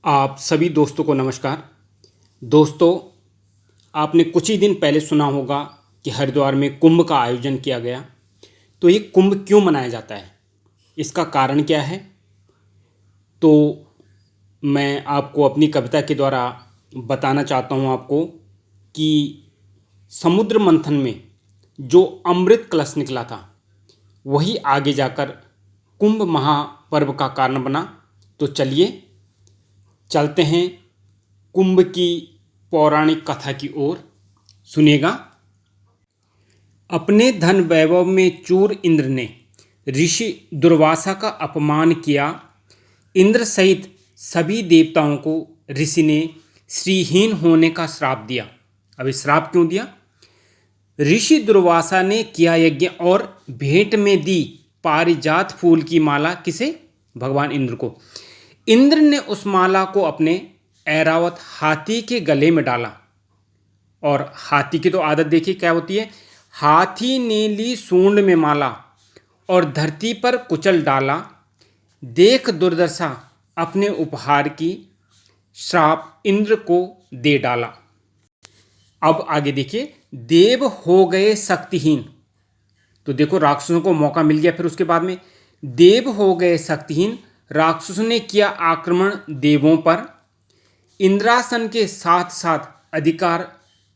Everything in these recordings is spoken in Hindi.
आप सभी दोस्तों को नमस्कार। दोस्तों, आपने कुछ ही दिन पहले सुना होगा कि हरिद्वार में कुंभ का आयोजन किया गया। तो ये कुंभ क्यों मनाया जाता है, इसका कारण क्या है, तो मैं आपको अपनी कविता के द्वारा बताना चाहता हूँ आपको कि समुद्र मंथन में जो अमृत कलश निकला था वही आगे जाकर कुंभ महापर्व का कारण बना। तो चलिए चलते हैं कुंभ की पौराणिक कथा की ओर। सुनिएगा। अपने धन वैभव में चूर इंद्र ने ऋषि दुर्वासा का अपमान किया। इंद्र सहित सभी देवताओं को ऋषि ने श्रीहीन होने का श्राप दिया। अब इस श्राप क्यों दिया? ऋषि दुर्वासा ने किया यज्ञ और भेंट में दी पारिजात फूल की माला। किसे? भगवान इंद्र को। इंद्र ने उस माला को अपने ऐरावत हाथी के गले में डाला। और हाथी की तो आदत देखिए क्या होती है। हाथी ने ली सूंड में माला और धरती पर कुचल डाला। देख दुर्दशा अपने उपहार की, श्राप इंद्र को दे डाला। अब आगे देखिए, देव हो गए शक्तिहीन। तो देखो, राक्षसों को मौका मिल गया। फिर उसके बाद में देव हो गए शक्तिहीन। राक्षसों ने किया आक्रमण देवों पर। इंद्रासन के साथ साथ अधिकार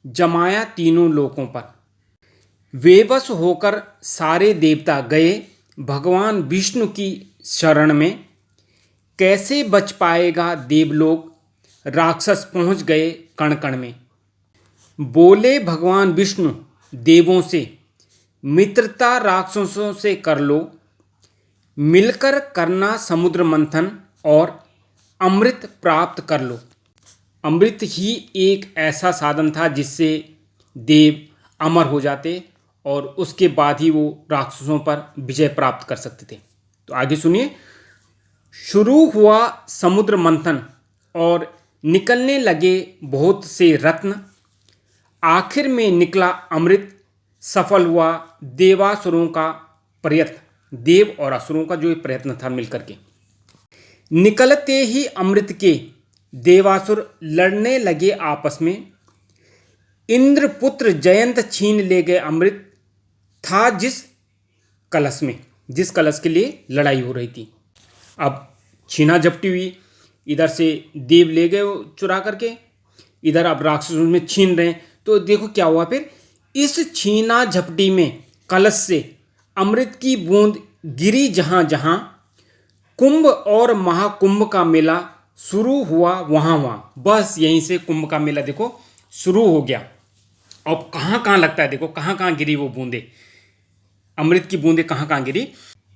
जमाया तीनों लोकों पर। बेबस होकर सारे देवता गए भगवान विष्णु की शरण में। कैसे बच पाएगा देवलोक, राक्षस पहुंच गए कण कण में। बोले भगवान विष्णु देवों से, मित्रता राक्षसों से कर लो। मिलकर करना समुद्र मंथन और अमृत प्राप्त कर लो। अमृत ही एक ऐसा साधन था जिससे देव अमर हो जाते और उसके बाद ही वो राक्षसों पर विजय प्राप्त कर सकते थे। तो आगे सुनिए। शुरू हुआ समुद्र मंथन और निकलने लगे बहुत से रत्न। आखिर में निकला अमृत। सफल हुआ देवासुरों का प्रयत्न। देव और असुरों का जो ये प्रयत्न था मिलकर के। निकलते ही अमृत के देवासुर लड़ने लगे आपस में। इंद्रपुत्र जयंत छीन ले गए अमृत था जिस कलश में, जिस कलश के लिए लड़ाई हो रही थी। अब छीना झपटी हुई। इधर से देव ले गए चुरा करके, इधर अब राक्षसों में छीन रहे हैं। तो देखो क्या हुआ फिर। इस छीना झपटी में कलश से अमृत की बूंद गिरी जहां जहां। कुंभ और महाकुंभ का मेला शुरू हुआ वहां वहां। बस यहीं से कुंभ का मेला देखो शुरू हो गया। अब कहाँ कहाँ लगता है, देखो कहाँ कहाँ गिरी वो बूंदे, अमृत की बूंदें कहाँ कहाँ गिरी।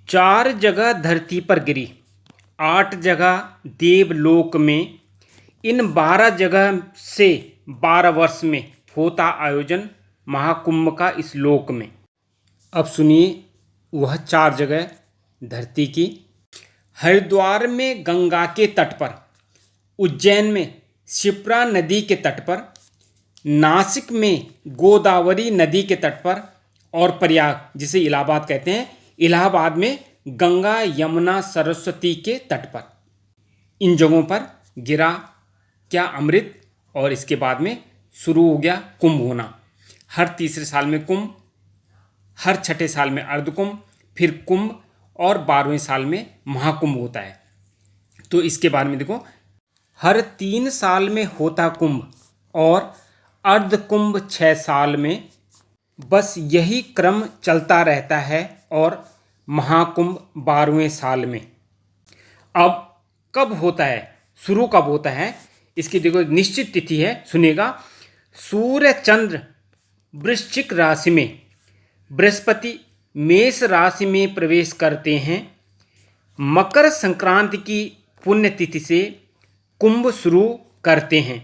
4 जगह धरती पर गिरी, 8 जगह देवलोक में। इन 12 जगह से 12 वर्ष में होता आयोजन महाकुंभ का इस लोक में। अब सुनिए वह 4 जगह धरती की। हरिद्वार में गंगा के तट पर, उज्जैन में शिप्रा नदी के तट पर, नासिक में गोदावरी नदी के तट पर, और प्रयाग जिसे इलाहाबाद कहते हैं, इलाहाबाद में गंगा यमुना सरस्वती के तट पर। इन जगहों पर गिरा क्या? अमृत। और इसके बाद में शुरू हो गया कुंभ होना। हर तीसरे साल में कुंभ, हर छठे साल में अर्धकुंभ, फिर कुंभ, और 12वें साल में महाकुंभ होता है। तो इसके बारे में देखो, हर 3 साल में होता कुंभ और अर्धकुंभ 6 साल में। बस यही क्रम चलता रहता है और महाकुंभ 12वें साल में। अब कब होता है, शुरू कब होता है, इसकी देखो एक निश्चित तिथि है, सुनिएगा। सूर्य चंद्र वृश्चिक राशि में, बृहस्पति मेष राशि में प्रवेश करते हैं। मकर संक्रांति की पुण्यतिथि से कुंभ शुरू करते हैं।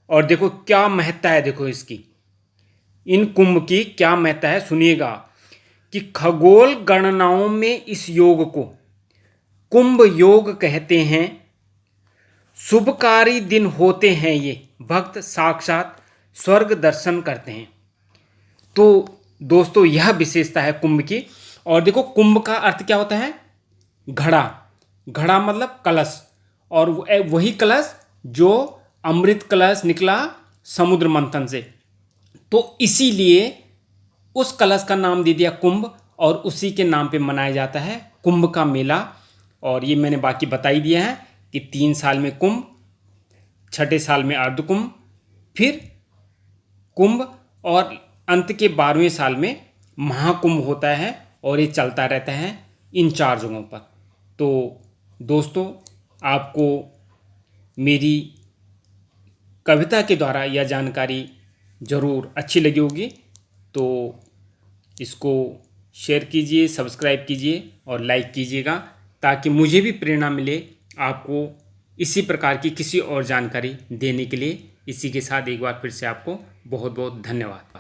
और देखो क्या महत्ता है, देखो इसकी, इन कुंभ की क्या महत्ता है, सुनिएगा। कि खगोल गणनाओं में इस योग को कुंभ योग कहते हैं। शुभकारी दिन होते हैं ये, भक्त साक्षात स्वर्ग दर्शन करते हैं। तो दोस्तों यह विशेषता है कुंभ की। और देखो कुंभ का अर्थ क्या होता है? घड़ा। घड़ा मतलब कलश। और वही कलश जो अमृत कलश निकला समुद्र मंथन से, तो इसीलिए उस कलश का नाम दे दिया कुंभ और उसी के नाम पे मनाया जाता है कुंभ का मेला। और ये मैंने बाकी बता ही दिया है कि 3 साल में कुंभ, छठे साल में अर्धकुंभ, फिर कुंभ और अंत के 12वें साल में महाकुंभ होता है और ये चलता रहता है इन 4 जगहों पर। तो दोस्तों, आपको मेरी कविता के द्वारा यह जानकारी ज़रूर अच्छी लगी होगी, तो इसको शेयर कीजिए, सब्सक्राइब कीजिए और लाइक कीजिएगा, ताकि मुझे भी प्रेरणा मिले आपको इसी प्रकार की किसी और जानकारी देने के लिए। इसी के साथ एक बार फिर से आपको बहुत बहुत धन्यवाद।